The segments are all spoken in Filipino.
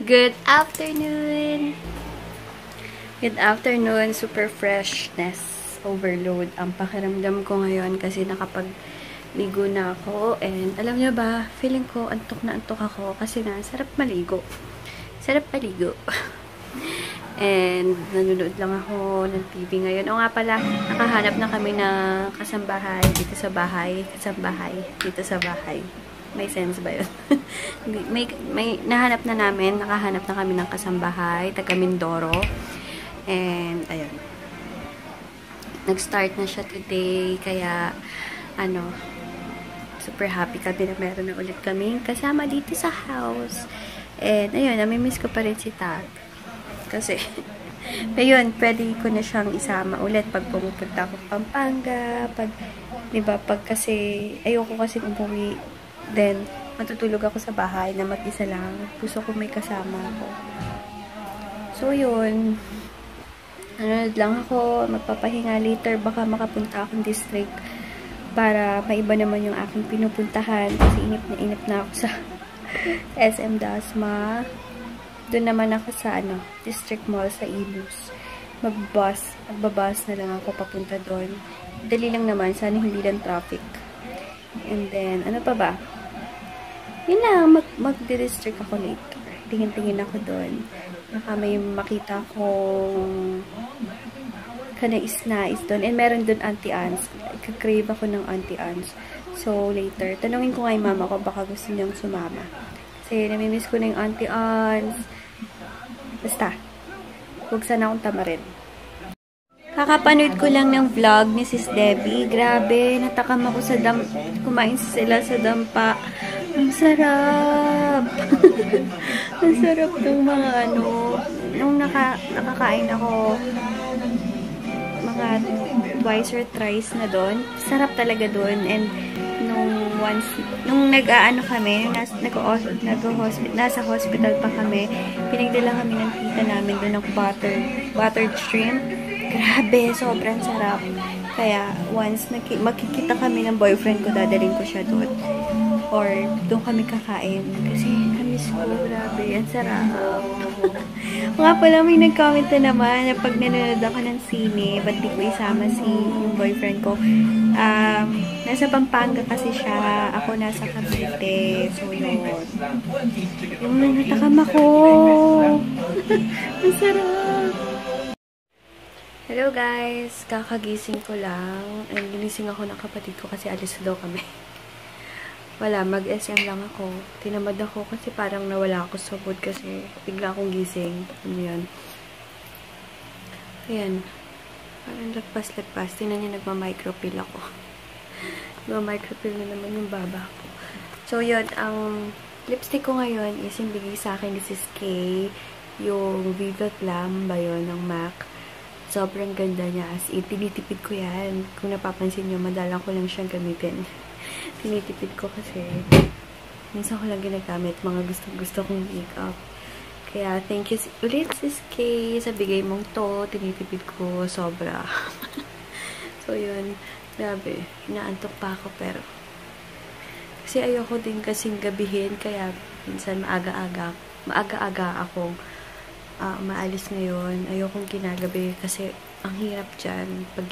Good afternoon! Good afternoon, super freshness overload ang pakiramdam ko ngayon kasi nakapag-ligo na ako and alam niyo ba, feeling ko antok na antok ako kasi nga sarap maligo. Sarap maligo. And nanonood lang ako ng TV ngayon. O nga pala, nakahanap na kami ng kasambahay dito sa bahay. Kasambahay dito sa bahay. May sense ba yun? may nahanap na namin, nakahanap na kami ng kasambahay, taga Mindoro. And, ayun. Nag-start na siya today, kaya, super happy kami na meron na ulit kaming kasama dito sa house. And, ayun, namimiss ko pa rin si Tag. Kasi, ayun, pwede ko na siyang isama ulit pag pumupunta ako Pampanga, diba, pag kasi, ayoko kasi umuwi. Then, matutulog ako sa bahay na mag-isa lang. Gusto ko may kasama ako. So, yun. Nanonood lang ako. Magpapahinga later. Baka makapunta akong district para maiba naman yung aking pinupuntahan. Kasi inip na ako sa SM Dasma. Doon naman ako sa, District Mall sa Ibus. Magbabus na lang ako papunta doon. Dali lang naman. Sana hindi lang traffic. And then, ano pa ba? Yun lang, mag-district ako later. Tingin-tingin ako doon. Baka may makita akong kanais-nais doon. And meron doon Auntie Anne's. Kakrave ako ng Auntie Anne's. So, later, tanungin ko nga yung mama ko, baka gusto niyang sumama. Kasi, namimiss ko na yung Auntie Anne's. Basta, huwag sana akong tamarin. Kakapanood ko lang ng vlog ni Sis Debbie. Grabe, natakam ako sa kumain sila sa dampa. Ang sarap! Ang sarap ng mga nung nakakain ako mga twice or thrice na doon. Sarap talaga doon. And nung kami, nasa hospital pa kami, pinagdala kami ng tita namin doon ng buttered shrimp. Grabe, sobrang sarap. Kaya, once makikita kami ng boyfriend ko, dadaling ko siya doon. Or, doon kami kakain. Kasi, namiss ko. Grabe, ang sarap. Nga pala, may nag-comment na naman na pag nanonood ako ng sine, ba't di ko isama yung boyfriend ko. Nasa Pampanga kasi siya. Ako nasa Cavite. So, yun. Yung natakam ako. Ang sarap. Hello guys! Kakagising ko lang. And ginising ako ng kapatid ko kasi alis daw kami. Wala, mag-SM lang ako. Tinamad ako kasi parang nawala ako sa mood kasi bigla akong gising. Ano yun? Ayan. Parang lagpas-lagpas. Tingnan niyo, nagma-micropill ako. Nagma-micropill na naman yung baba ko. So yun, ang lipstick ko ngayon is yung bigay sa akin ni Sis K. Yung Viva Glam ba yun ng MAC. Sobrang ganda niya. As in, tinitipid ko yan. Kung napapansin nyo, madalang ko lang siyang gamitin. Tinitipid ko kasi minsan ko lang ginagamit mga gusto kong makeup. Kaya, thank you ulit, Sis K, sa bigay mong to. Tinitipid ko. Sobra. So, yun. Grabe. Inaantok pa ako, pero kasi ayoko din kasing gabihin. Kaya, minsan maaga-aga akong maalis ngayon. Ayokong ginagabi kasi ang hirap dyan pag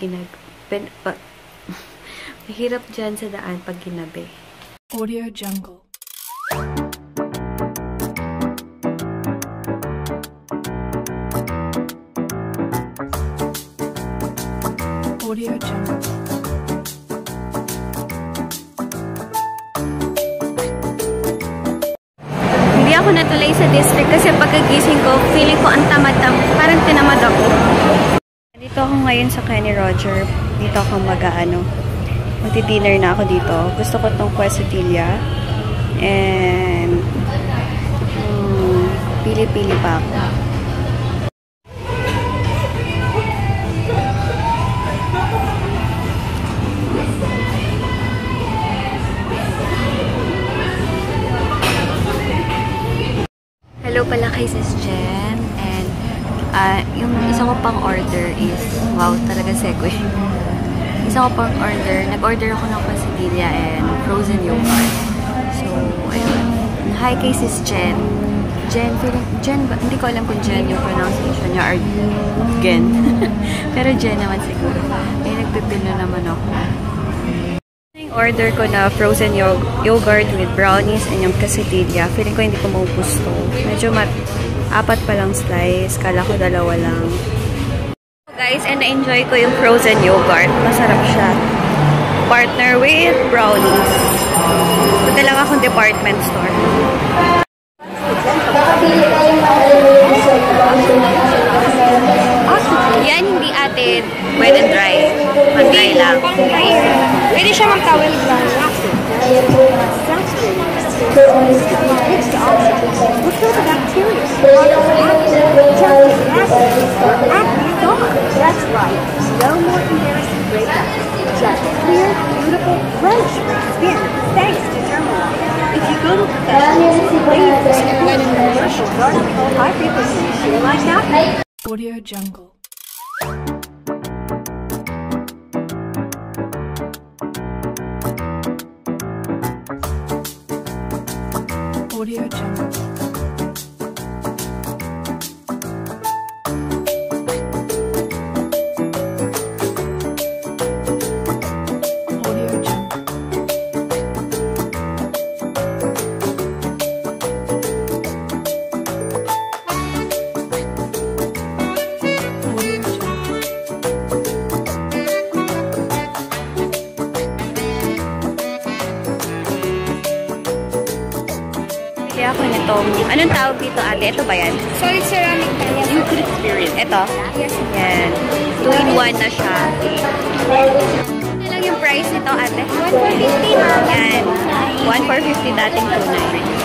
mahirap dyan sa daan pag ginabi. Audio Jungle. Audio Jungle. Hindi ako natuloy sa district kasi pagkagising ko, feeling ko ang tamad-tamad. Parang tinamad ako. Dito ako ngayon sa Kenny Roger. Dito ako magti-dinner na ako dito. Gusto ko tong quesadilla. And pili-pili pa ako. Hello pala kay Sis Jen. And yung isa ko pang order is, wow, talaga segue. Isa ko pang order, nag-order ako ng quesadilla and frozen yogurt. So, ayun. Hi kay Sis Jen. hindi ko alam kung Jen yung pronunciation niya or Gen. Pero Jen naman siguro. Eh, nagpipil na naman ako. Yung order ko na frozen yogurt with brownies and yung quesadilla. Feeling ko hindi ko maubos to. Medyo apat pa lang slice. Kala ko 2 lang. Guys, and na-enjoy ko yung frozen yogurt. Masarap siya. Partner with brownies. Punta lang akong department store. Yan, hindi atin. Wet and dry. Pag-dry lang. Pwede siya mag-towel lang. That's right. No more embarrassing breakup. Just clear, beautiful, fresh skin. Thanks to Dermal. If you go to professionals, leave the skin commercial garden high frequency shear like that. Audio Jungle. Audio Jungle. Ako nitong, anong tawag dito ate? Ito ba yan? Solid ceramic tile. You could experience. Ito? Yes. Yan. 2-in-1 na siya. Ano lang yung price nito ate? 1,450 na. Yan. 1,450 dating 2,900.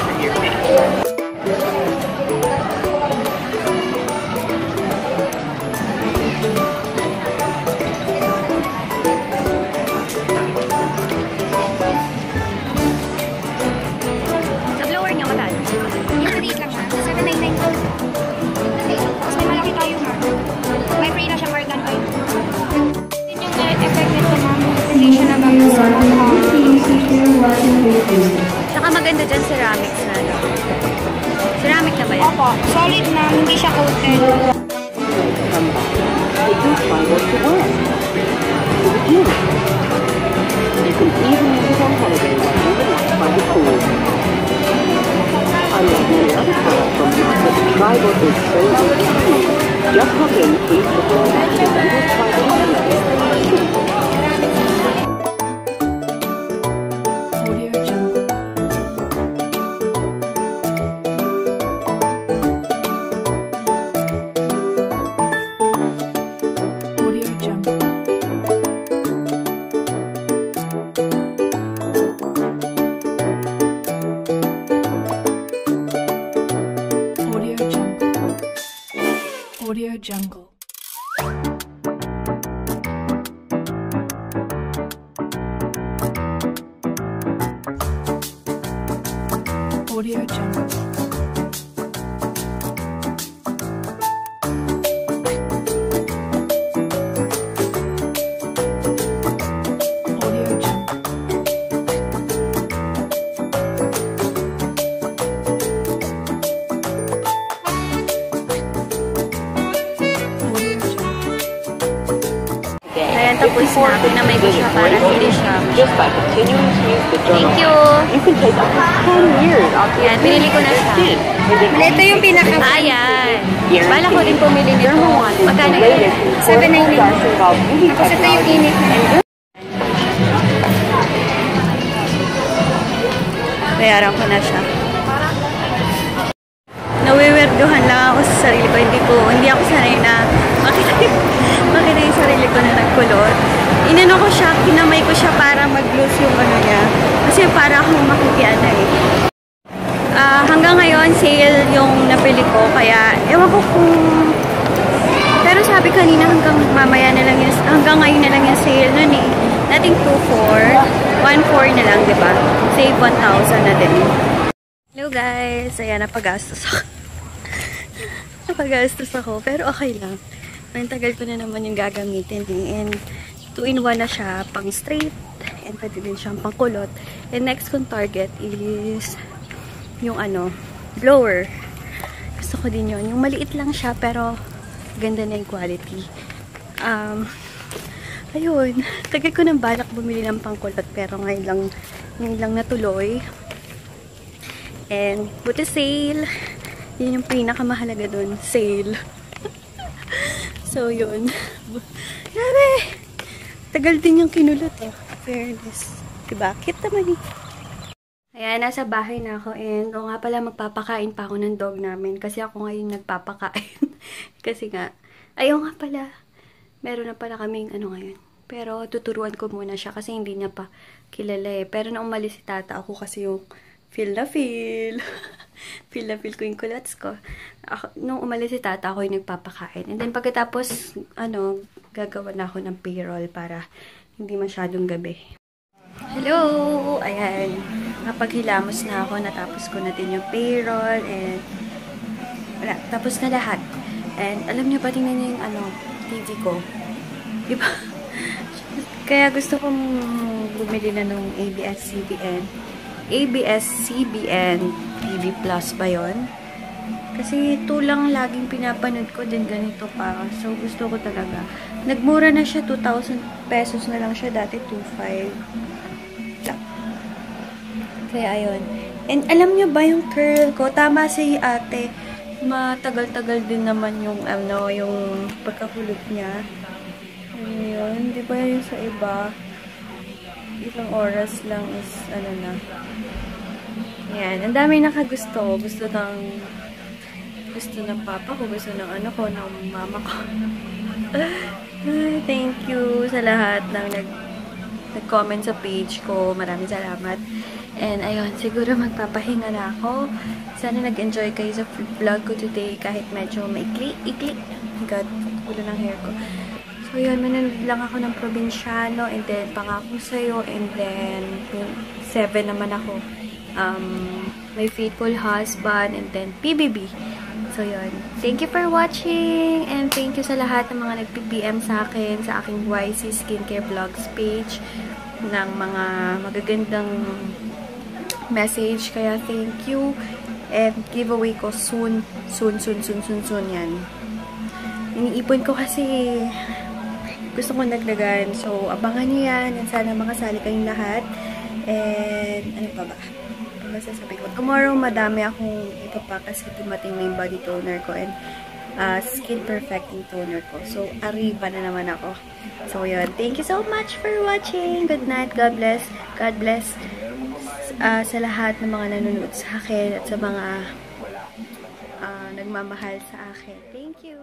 Saka maganda dyan ceramics na. Ceramic na ba yan? Opo, solid na, hindi siya coated. You can even use it on holiday when you relax by the pool. Unlike many other products from Market, Tribal is so easy to use. Just hook in each of your matches and we'll try to Audio Jungle. Audio Jungle. Tapos na, pinamay ko siya para hindi siya. Just by continuing to use the journal, thank you! You can take up to 10 years off your yan, pinili ko na siya. Ito yung pinaka. Ayan! Bala ko din pumili nito. Magkano yun? 799. Tapos ito yung init na. Bayaran ko na siya. Nawiwerduhan lang ako sa sarili ko. Hindi ako sanay na makita yung sarili ko na nagkulot. Inano ko siya, kinamay ko siya para mag-loose yung ano niya. Kasi para akong makikiana eh. Hanggang ngayon, sale yung napili ko. Kaya, ewan ko kung... Pero sabi kanina hanggang mamaya na lang yung... Hanggang ngayon na lang yung sale nun eh. Dating 2,400. 1,400 na lang, diba? Save 1,000 na din. Hello guys! Ayan, napagastos ako. Napagastos ako. Pero okay lang. Ang tagal ko na naman yung gagamitin eh. And 2-in-1 na siya, pang straight. And pwede din siyang pang kulot. And next kong target is yung ano, blower. Gusto ko din yun. Yung maliit lang siya, pero ganda na yung quality. Ayun. Tagal ko ng balak bumili ng pangkulot, pero ngayon lang natuloy. And, buti sale. Yun yung pinakamahalaga dun. Sale. So, yun. Grabe! Tagal din yung kinulot, eh. Fairness. Diba? Cute naman eh. Ayan, nasa bahay na ako. And, o nga pala, magpapakain pa ako ng dog namin. Kasi ako ngayon nagpapakain. Kasi nga, ayaw nga pala. Meron na pala kaming ngayon. Pero, tuturuan ko muna siya kasi hindi niya pa kilala eh. Pero, nung umalis si tata, ako kasi yung feel na feel. Feel na feel ko yung kulots ko. Nung umalis si tata, ako yung nagpapakain. And then, pagkatapos, gagawa na ako ng payroll para hindi masyadong gabi. Hello! Ayan. Napaghilamos na ako. Natapos ko na din yung payroll. And, wala. Tapos na lahat. And, alam niyo ba, tingnan niyo yung, TV ko. Diba? Kaya gusto kong bumili na nung ABS-CBN TV Plus ba yun? Kasi ito lang laging pinapanood ko din ganito pa. So, gusto ko talaga. Nagmura na siya. 2,000 pesos na lang siya. Dati 2,500. Kaya, ayun. And, alam nyo ba yung curl ko? Tama si ate. Matagal-tagal din naman yung, yung pagkakulot niya. Yun. Di ba yung sa iba? Isang oras lang is, na. Yan. Ang dami nakagusto. Gusto ng papa ko. Gusto ng ng mama ko. Thank you sa lahat ng nag-comment sa page ko. Maraming salamat. And, ayun. Siguro magpapahinga na ako. Sana nag-enjoy kayo sa vlog ko today. Kahit medyo maikli. Oh my God. Kulo ng hair ko. So, yun. Mananood lang ako ng Probinsyano. And then, Pangako Sa'yo. And then, 7 naman ako. My Faithful Husband. And then, PBB. So, yun. Thank you for watching. And thank you sa lahat ng mga nag-PM sa akin. Sa aking YC Skincare Vlogs page. Ng mga magagandang message. Kaya, thank you. And, giveaway ko soon. Soon yan. Iniipon ko kasi gusto ko nagdagan. So, abangan niyo yan. And sana makasali kayong lahat. And, ano pa ba? Masasabi ko. Tomorrow, madami akong ito pa kasi dumating na yung body toner ko and skin perfecting toner ko. So, arriba na naman ako. So, yun. Thank you so much for watching. Good night. God bless. God bless sa lahat ng mga nanonood sa akin at sa mga nagmamahal sa akin. Thank you.